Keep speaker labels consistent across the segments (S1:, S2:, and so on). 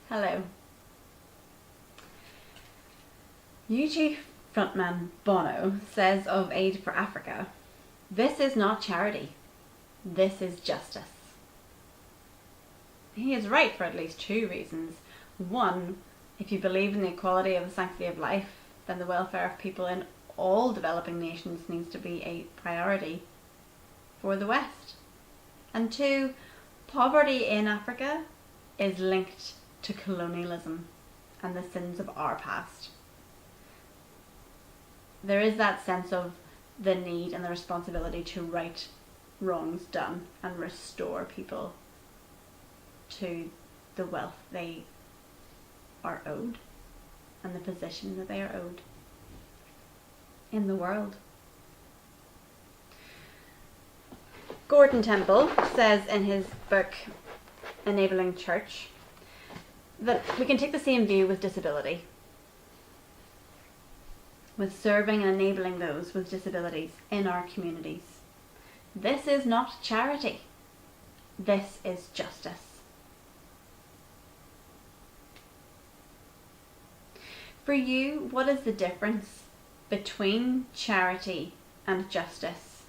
S1: Hello. U2 frontman Bono says of Aid for Africa, "This is not charity, this is justice." He is right for at least two reasons. One, if you believe in the equality of the sanctity of life, then the welfare of people in all developing nations needs to be a priority for the West. And two, poverty in Africa is linked to colonialism and the sins of our past. There is that sense of the need and the responsibility to right wrongs done and restore people to the wealth they are owed and the position that they are owed in the world. Gordon Temple says in his book Enabling Church that we can take the same view with disability, with serving and enabling those with disabilities in our communities. This is not charity, this is justice. For you, what is the difference between charity and justice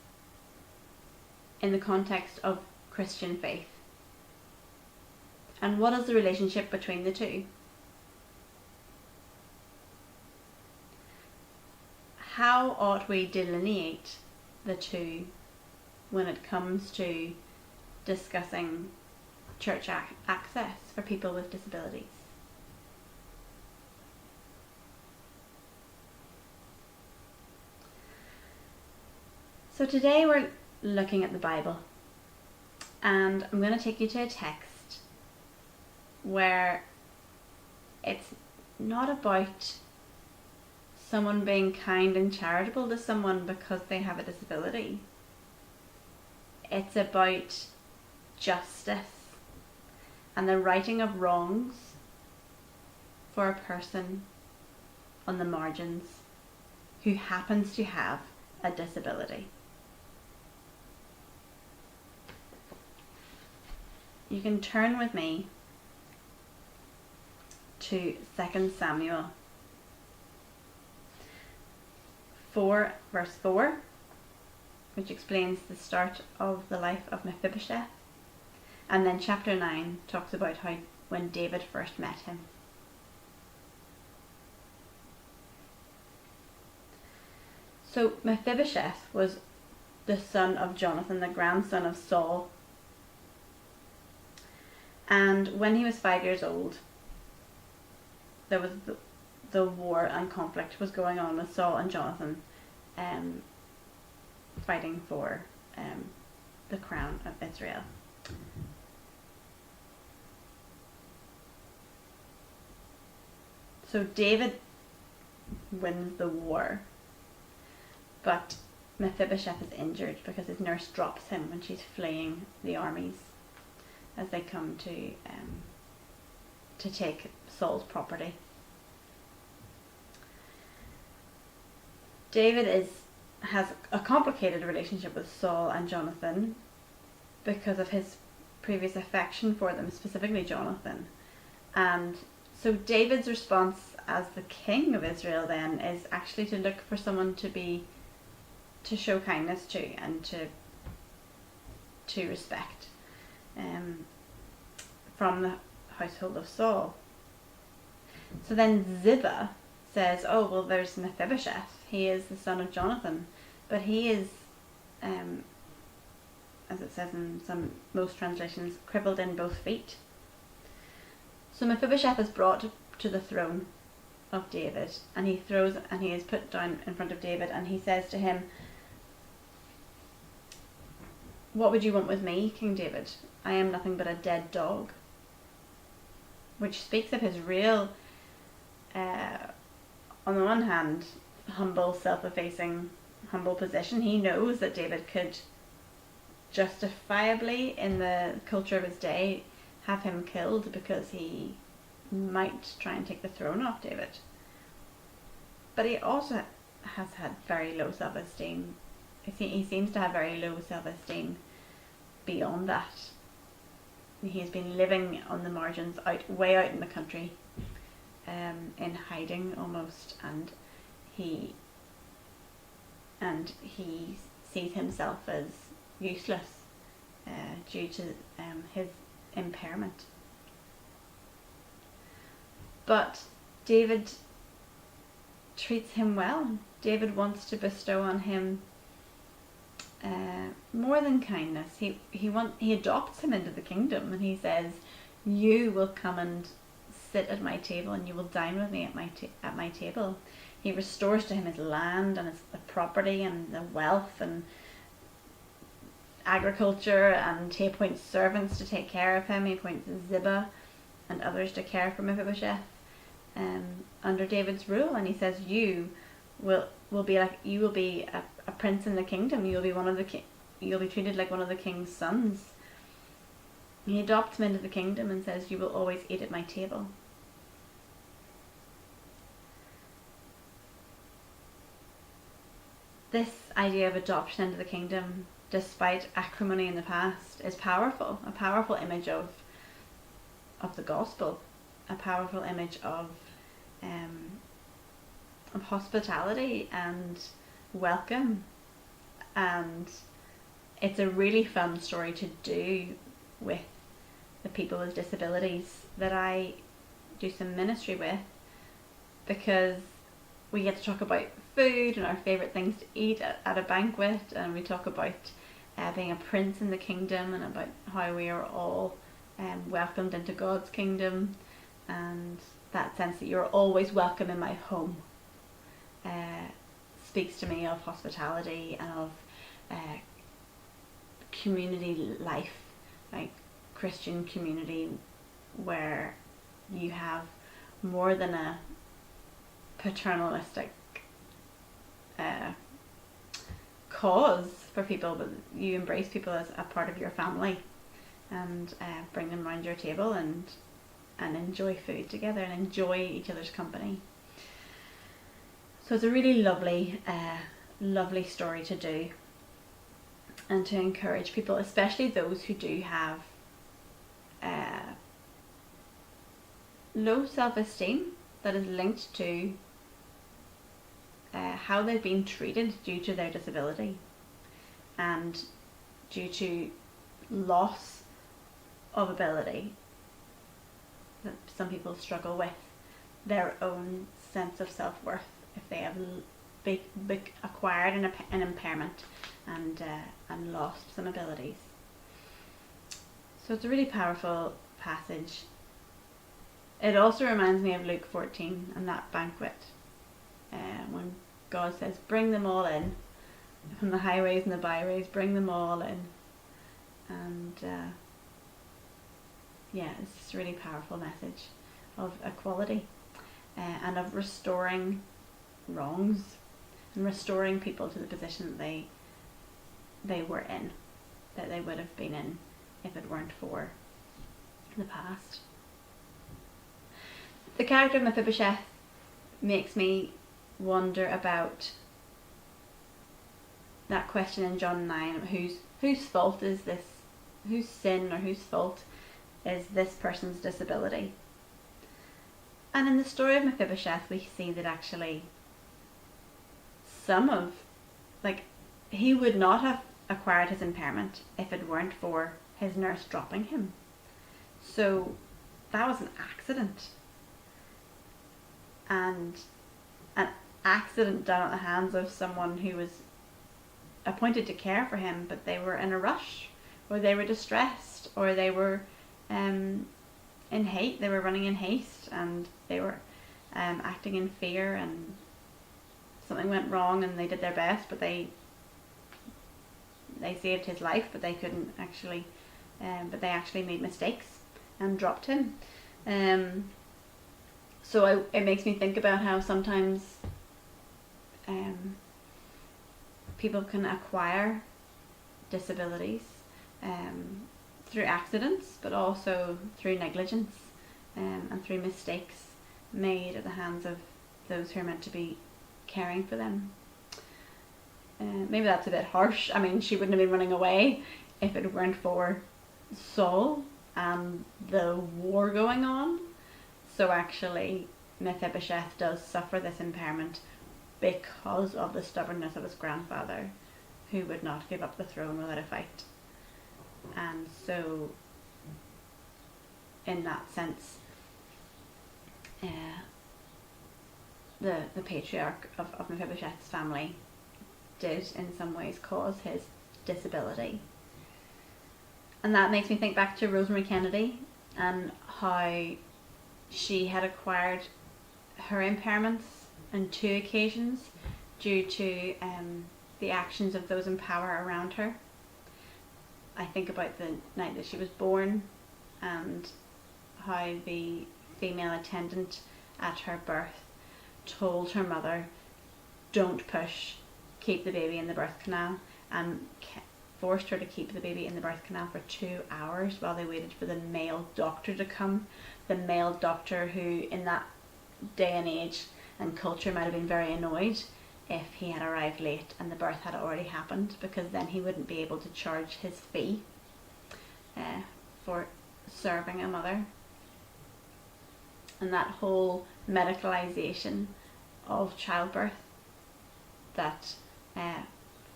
S1: in the context of Christian faith? And what is the relationship between the two? How ought we delineate the two when it comes to discussing church access for people with disabilities? So today we're looking at the Bible, and I'm going to take you to a text where it's not about someone being kind and charitable to someone because they have a disability. It's about justice and the righting of wrongs for a person on the margins who happens to have a disability. You can turn with me to 2 Samuel 4 verse 4, which explains the start of the life of Mephibosheth, and then chapter 9 talks about how when David first met him. So Mephibosheth was the son of Jonathan, the grandson of Saul, and when he was 5 years old, there was the war and conflict was going on with Saul and Jonathan fighting for the crown of Israel. So David wins the war, but Mephibosheth is injured because his nurse drops him when she's fleeing the armies as they come to take Saul's property. David has a complicated relationship with Saul and Jonathan because of his previous affection for them, specifically Jonathan. And so David's response as the king of Israel then is actually to look for someone to show kindness to and to respect from the household of Saul. So then Ziba says, oh, well, there's Mephibosheth. He is the son of Jonathan, but he is, as it says in most translations, crippled in both feet. So Mephibosheth is brought to the throne of David, and he is put down in front of David, and he says to him, "What would you want with me, King David? I am nothing but a dead dog." Which speaks of his real, on the one hand, humble, self-effacing, humble position. He knows that David could justifiably, in the culture of his day, have him killed because he might try and take the throne off David. But he also has had very low self-esteem. He seems to have very low self-esteem beyond that. he has been living on the margins, way out in the country, in hiding almost, and he sees himself as useless due to his impairment. But David treats him well. David wants to bestow on him more than kindness. He adopts him into the kingdom, and he says, "You will come and sit at my table, and you will dine with me at my table." He restores to him his land and his property and the wealth and agriculture, and he appoints servants to take care of him. He appoints Ziba and others to care for Mephibosheth under David's rule, and he says, "You will be a prince in the kingdom. You'll be treated like one of the king's sons." He adopts him into the kingdom and says, "You will always eat at my table." This idea of adoption into the kingdom, despite acrimony in the past, is powerful. A powerful image of the gospel, a powerful image of hospitality and welcome, and it's a really fun story to do with the people with disabilities that I do some ministry with, because we get to talk about food and our favourite things to eat at a banquet, and we talk about being a prince in the kingdom and about how we are all welcomed into God's kingdom, and that sense that you're always welcome in my home speaks to me of hospitality and of community life, like Christian community, where you have more than a paternalistic cause for people, but you embrace people as a part of your family, and bring them around your table and enjoy food together and enjoy each other's company. So it's a really lovely story to do, and to encourage people, especially those who do have low self-esteem that is linked to how they've been treated due to their disability, and due to loss of ability that some people struggle with their own sense of self-worth if they have acquired an impairment and lost some abilities. So it's a really powerful passage. It also reminds me of Luke 14 and that banquet, when God says, "Bring them all in, from the highways and the byways, bring them all in." And it's just a really powerful message of equality, and of restoring wrongs and restoring people to the position that they were in, that they would have been in if it weren't for the past. The character of Mephibosheth makes me wonder about that question in John 9, whose fault is this, whose sin or whose fault is this person's disability. And in the story of Mephibosheth, we see that actually he would not have acquired his impairment if it weren't for his nurse dropping him. So that was an accident. And an accident done at the hands of someone who was appointed to care for him, but they were in a rush, or they were distressed, or they were in hate. They were running in haste, and they were acting in fear, and something went wrong, and they did their best, but they saved his life, but they couldn't actually, but they actually made mistakes and dropped him. So it makes me think about how sometimes people can acquire disabilities through accidents, but also through negligence and through mistakes made at the hands of those who are meant to be caring for them. Maybe that's a bit harsh. I mean, she wouldn't have been running away if it weren't for Saul and the war going on. So actually Mephibosheth does suffer this impairment because of the stubbornness of his grandfather, who would not give up the throne without a fight. And so in that sense, the patriarch of Mephibosheth's family did in some ways cause his disability. And that makes me think back to Rosemary Kennedy and how she had acquired her impairments on 2 occasions due to the actions of those in power around her. I think about the night that she was born and how the female attendant at her birth told her mother, don't push, keep the baby in the birth canal, and forced her to keep the baby in the birth canal for 2 hours while they waited for the male doctor to come. The male doctor who in that day and age and culture might have been very annoyed if he had arrived late and the birth had already happened, because then he wouldn't be able to charge his fee for serving a mother. And that whole medicalisation of childbirth that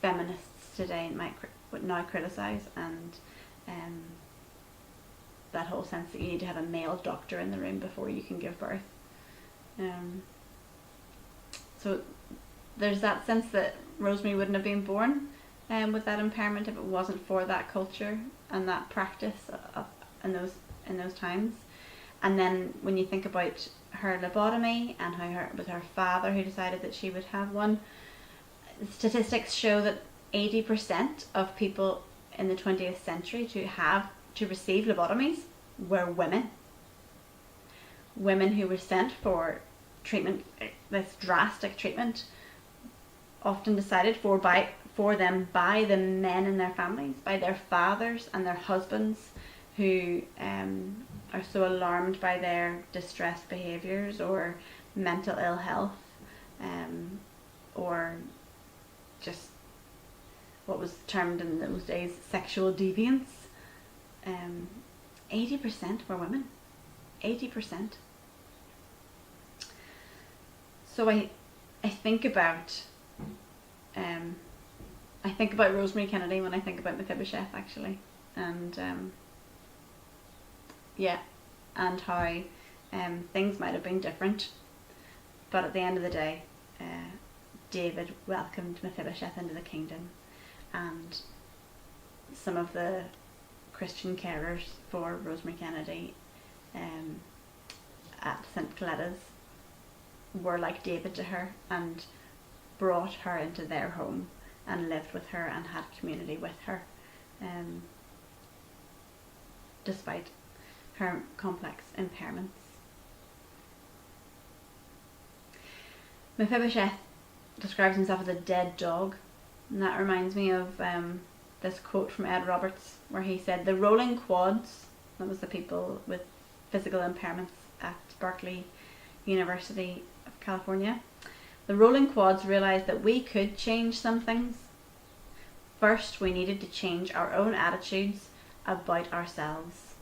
S1: feminists today would now criticise, and that whole sense that you need to have a male doctor in the room before you can give birth. So there's that sense that Rosemary wouldn't have been born with that impairment if it wasn't for that culture and that practice in those times. And then when you think about her lobotomy and how it was her father who decided that she would have one, statistics show that 80% of people in the 20th century to receive lobotomies were women. Women who were sent for treatment, this drastic treatment, often decided for them by the men in their families, by their fathers and their husbands, who are so alarmed by their distressed behaviours or mental ill health, or just what was termed in those days sexual deviance. 80% were women. 80%. So I think about Rosemary Kennedy when I think about Mephibosheth, actually, and and how things might have been different, but at the end of the day, David welcomed Mephibosheth into the kingdom, and some of the Christian carers for Rosemary Kennedy at St. Coletta's were like David to her and brought her into their home and lived with her and had community with her, despite her complex impairments. Mephibosheth describes himself as a dead dog, and that reminds me of this quote from Ed Roberts where he said, the rolling quads, that was the people with physical impairments at Berkeley University of California, the rolling quads realised that we could change some things. First, we needed to change our own attitudes about ourselves.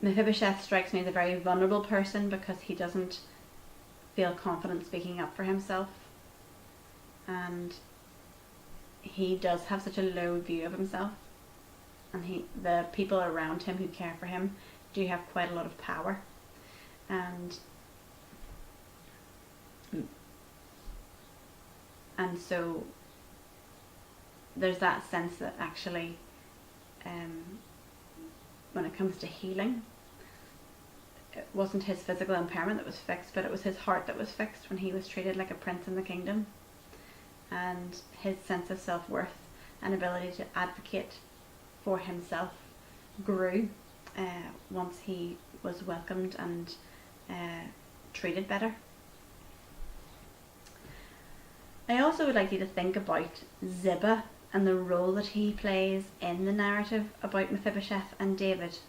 S1: Mephibosheth strikes me as a very vulnerable person because he doesn't feel confident speaking up for himself, and he does have such a low view of himself, and the people around him who care for him do have quite a lot of power, and so there's that sense that actually when it comes to healing, it wasn't his physical impairment that was fixed, but it was his heart that was fixed when he was treated like a prince in the kingdom, and his sense of self-worth and ability to advocate for himself grew once he was welcomed and treated better. I also would like you to think about Ziba and the role that he plays in the narrative about Mephibosheth and David.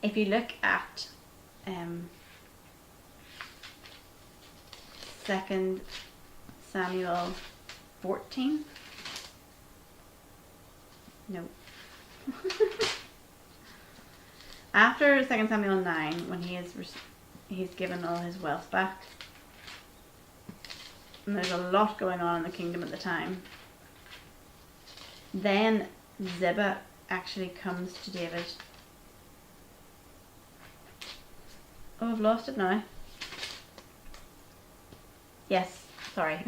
S1: If you look at 2 Samuel 14, no, After 2 Samuel 9, when he's given all his wealth back, and there's a lot going on in the kingdom at the time, then Ziba actually comes to David. Oh, I've lost it now. Yes, sorry.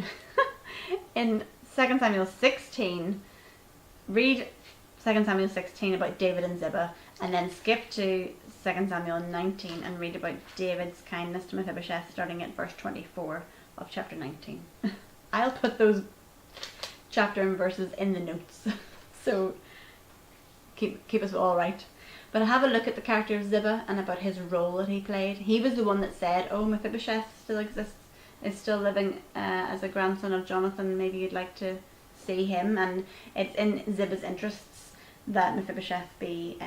S1: In 2 Samuel 16, read 2 Samuel 16 about David and Ziba, and then skip to 2 Samuel 19 and read about David's kindness to Mephibosheth, starting at verse 24 of chapter 19. I'll put those chapter and verses in the notes, so keep us all right. But have a look at the character of Ziba and about his role that he played. He was the one that said, oh, Mephibosheth still exists, is still living as a grandson of Jonathan, maybe you'd like to see him. And it's in Ziba's interests that Mephibosheth be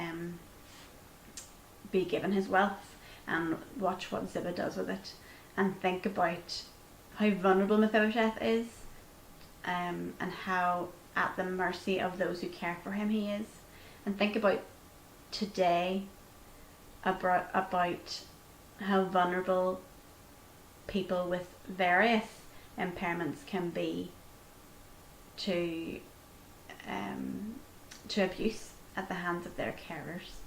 S1: given his wealth, and watch what Ziba does with it, and think about how vulnerable Mephibosheth is, and how at the mercy of those who care for him he is. And think about today, about how vulnerable people with various impairments can be to abuse at the hands of their carers.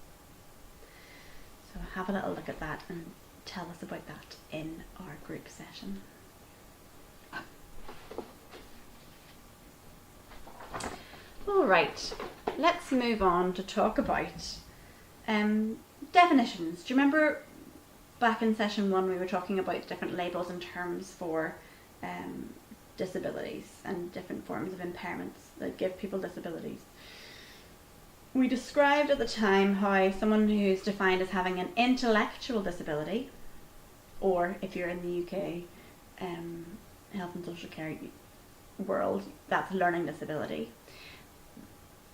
S1: So have a little look at that and tell us about that in our group session. Alright, let's move on to talk about definitions. Do you remember back in session 1 we were talking about different labels and terms for disabilities and different forms of impairments that give people disabilities? We described at the time how someone who's defined as having an intellectual disability, or if you're in the UK health and social care world, that's learning disability.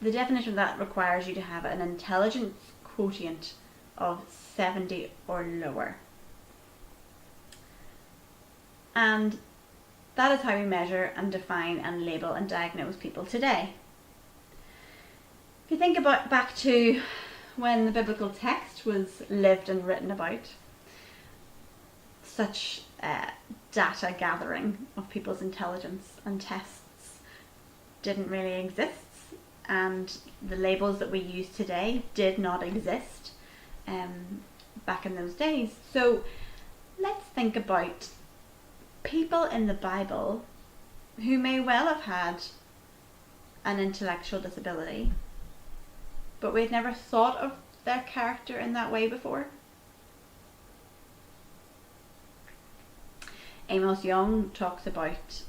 S1: The definition of that requires you to have an intelligence quotient of 70 or lower. And that is how we measure and define and label and diagnose people today. If you think back to when the biblical text was lived and written about, such data gathering of people's intelligence and tests didn't really exist, and the labels that we use today did not exist back in those days. So let's think about people in the Bible who may well have had an intellectual disability, but we'd never thought of their character in that way before. Amos Young talks about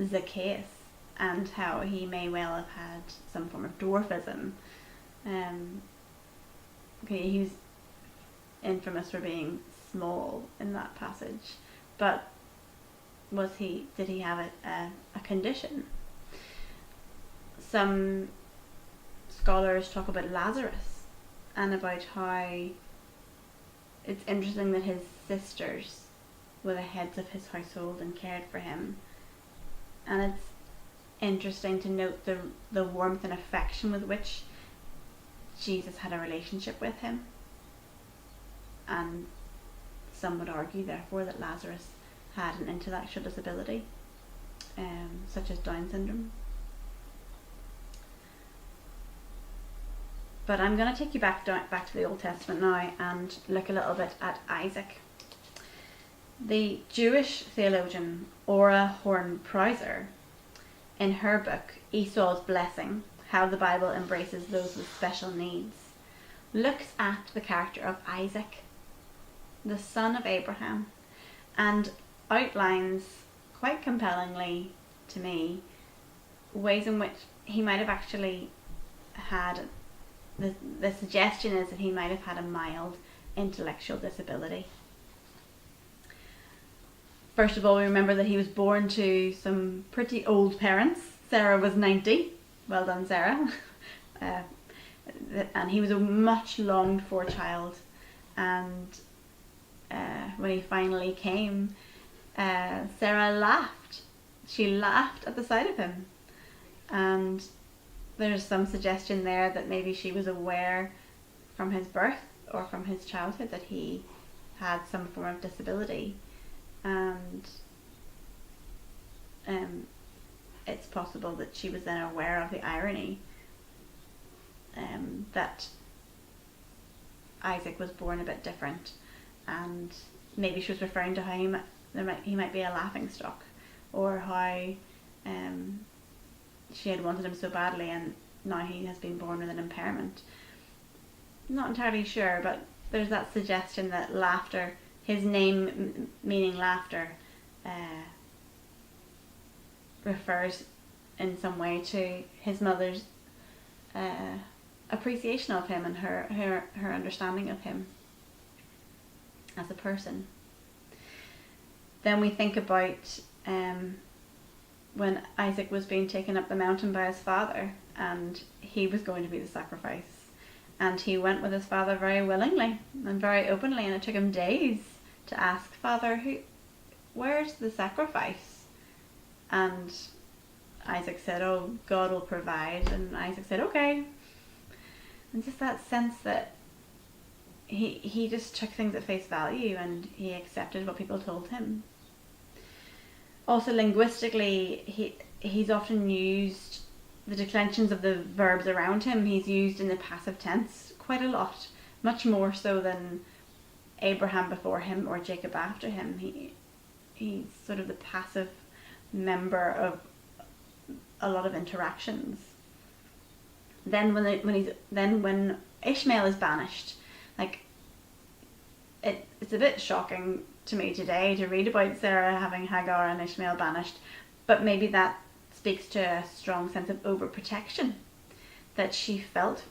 S1: Zacchaeus and how he may well have had some form of dwarfism. He's infamous for being small in that passage, but did he have a condition? Some scholars talk about Lazarus and about how it's interesting that his sisters were the heads of his household and cared for him, and it's interesting to note the warmth and affection with which Jesus had a relationship with him. And some would argue therefore that Lazarus had an intellectual disability, such as Down syndrome. But I'm going to take you back to the Old Testament now and look a little bit at Isaac. The Jewish theologian Ora Horn-Prouser, in her book Esau's Blessing, How the Bible Embraces Those with Special Needs, looks at the character of Isaac, the son of Abraham, and outlines quite compellingly to me ways in which he might have actually had, the suggestion is that he might have had a mild intellectual disability. First of all, we remember that he was born to some pretty old parents. Sarah was 90. Well done, Sarah. And he was a much longed for child. And when he finally came, Sarah laughed. She laughed at the sight of him. And there's some suggestion there that maybe she was aware from his birth or from his childhood that he had some form of disability, and it's possible that she was then aware of the irony that Isaac was born a bit different, and maybe she was referring to how he might be a laughing stock, or how she had wanted him so badly and now he has been born with an impairment. Not entirely sure, but there's that suggestion that laughter, his name meaning laughter, refers in some way to his mother's appreciation of him and her understanding of him as a person. Then we think about when Isaac was being taken up the mountain by his father, and he was going to be the sacrifice, and he went with his father very willingly and very openly, and it took him days to ask, Father, where's the sacrifice? And Isaac said, oh, God will provide. And Isaac said, okay. And just that sense that he just took things at face value and he accepted what people told him. Also, linguistically, he's often used the declensions of the verbs around him. He's used in the passive tense quite a lot, much more so than Abraham before him or Jacob after him. He's sort of the passive member of a lot of interactions. Then when Ishmael is banished, like it's a bit shocking to me today to read about Sarah having Hagar and Ishmael banished, but maybe that speaks to a strong sense of overprotection that she felt,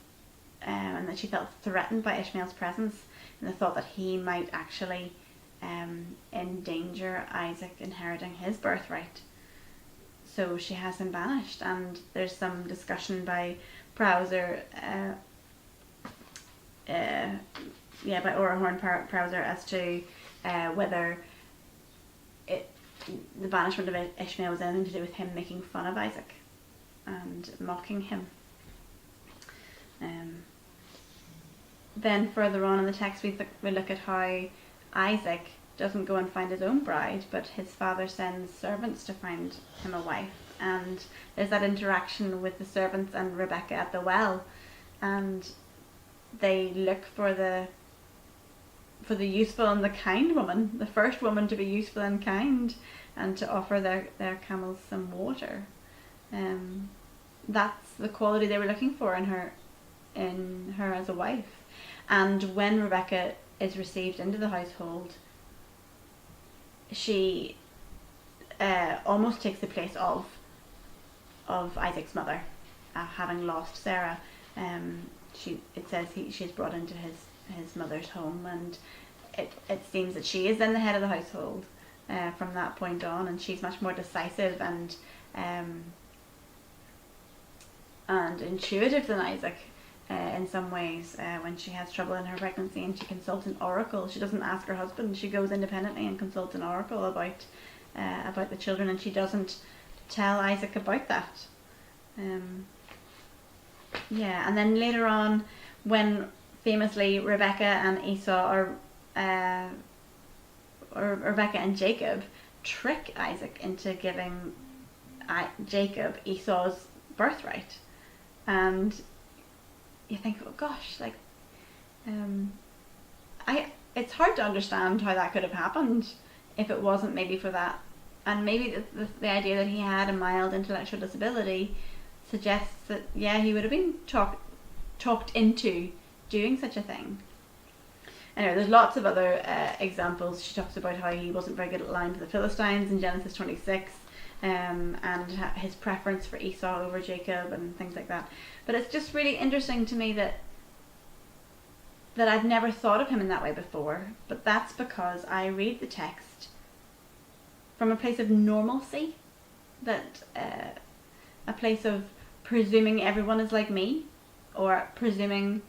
S1: and that she felt threatened by Ishmael's presence, and the thought that he might actually endanger Isaac inheriting his birthright. So she has him banished, and there's some discussion by Prowser, by Orahorn Prowser, as to whether the banishment of Ishmael was anything to do with him making fun of Isaac and mocking him. Then further on in the text we look at how Isaac doesn't go and find his own bride, but his father sends servants to find him a wife, and there's that interaction with the servants and Rebecca at the well, and they look for the useful and the kind woman, the first woman to be useful and kind, and to offer their camels some water. That's the quality they were looking for in her as a wife. And when Rebecca is received into the household, she almost takes the place of Isaac's mother, having lost Sarah. It says she's brought into his mother's home, and it seems that she is then the head of the household from that point on, and she's much more decisive and intuitive than Isaac in some ways. When she has trouble in her pregnancy and she consults an oracle, she doesn't ask her husband, she goes independently and consults an oracle about the children, and she doesn't tell Isaac about that. And then later on, when famously Rebecca and Esau or Rebecca and Jacob trick Isaac into giving Jacob Esau's birthright, and you think, oh gosh, like it's hard to understand how that could have happened if it wasn't maybe for that, and maybe the idea that he had a mild intellectual disability suggests that he would have been talked into doing such a thing. Anyway, there's lots of other examples. She talks about how he wasn't very good at lying to the Philistines in Genesis 26, and his preference for Esau over Jacob and things like that. But it's just really interesting to me that I've never thought of him in that way before, but that's because I read the text from a place of normalcy, that a place of presuming everyone is like me, or presuming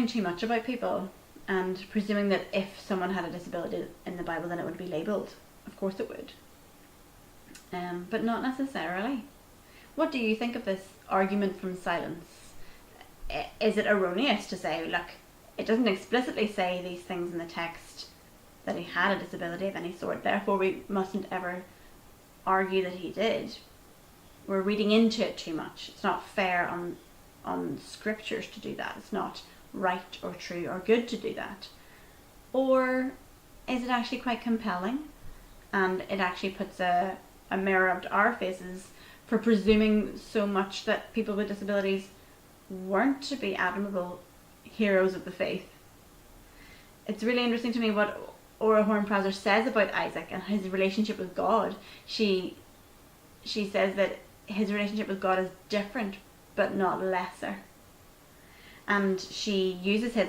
S1: too much about people, and presuming that if someone had a disability in the Bible, then it would be labelled Of course it would. But not necessarily. What do you think of this argument from silence? Is it erroneous to say, look, it doesn't explicitly say these things in the text, that he had a disability of any sort, therefore we mustn't ever argue that he did? We're reading into it too much. It's not fair on scriptures to do that. It's not right or true or good to do that. Or is it actually quite compelling, and it actually puts a mirror up to our faces for presuming so much that people with disabilities weren't to be admirable heroes of the faith? It's really interesting to me what Ora Horn-Prauser says about Isaac and his relationship with God. She says that his relationship with God is different but not lesser, and she uses his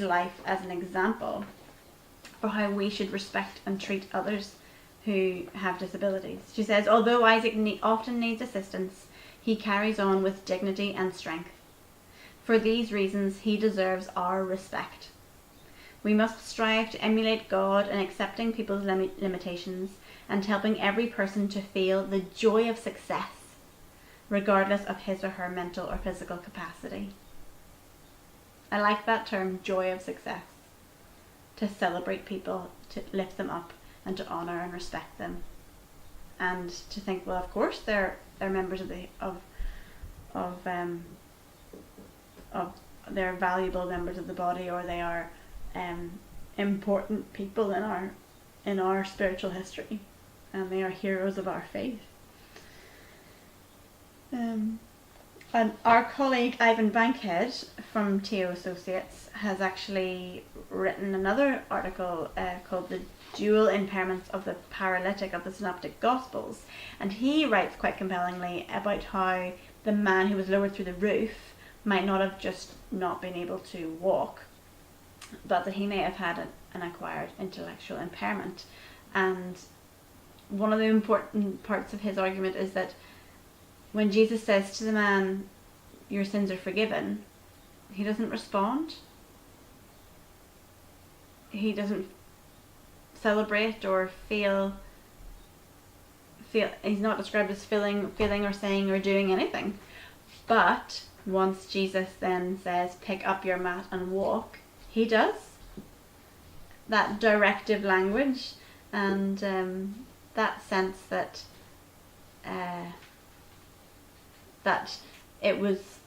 S1: life as an example for how we should respect and treat others who have disabilities. She says, although Isaac often needs assistance, he carries on with dignity and strength. For these reasons, he deserves our respect. We must strive to emulate God in accepting people's limitations and helping every person to feel the joy of success, regardless of his or her mental or physical capacity. I like that term, joy of success. To celebrate people, to lift them up, and to honour and respect them, and to think, well, of course they're members they're valuable members of the body, or they are important people in our spiritual history, and they are heroes of our faith. And our colleague Ivan Bankhead from TO Associates has actually written another article called The Dual Impairments of the Paralytic of the Synoptic Gospels, and he writes quite compellingly about how the man who was lowered through the roof might not have just not been able to walk, but that he may have had an acquired intellectual impairment. And one of the important parts of his argument is that when Jesus says to the man, your sins are forgiven, he doesn't respond. He doesn't celebrate or feel. He's not described as feeling or saying or doing anything. But once Jesus then says, pick up your mat and walk, he does. That directive language, and that sense that that it was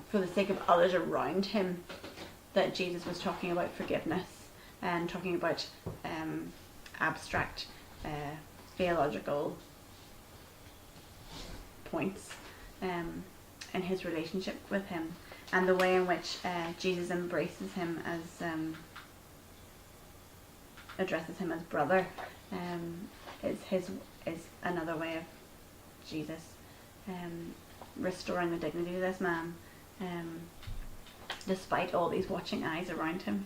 S1: for the sake of others around him that Jesus was talking about forgiveness and talking about abstract theological points in his relationship with him, and the way in which Jesus embraces him as addresses him as brother is another way of Jesus restoring the dignity of this man, despite all these watching eyes around him.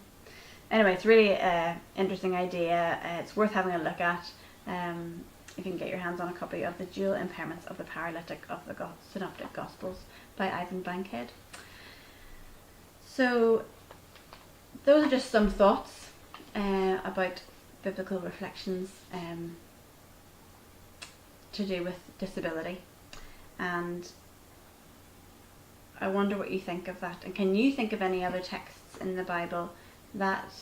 S1: Anyway, it's really an interesting idea. It's worth having a look at if you can get your hands on a copy of The Dual Impairments of the Paralytic of the Synoptic Gospels by Ivan Bankhead. So those are just some thoughts about biblical reflections to do with disability, and I wonder what you think of that. And can you think of any other texts in the Bible that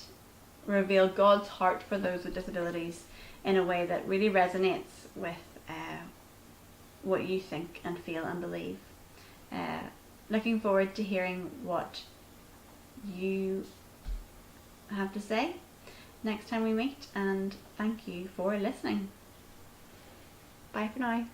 S1: reveal God's heart for those with disabilities in a way that really resonates with what you think and feel and believe? Looking forward to hearing what you have to say next time we meet, and thank you for listening. Bye for now.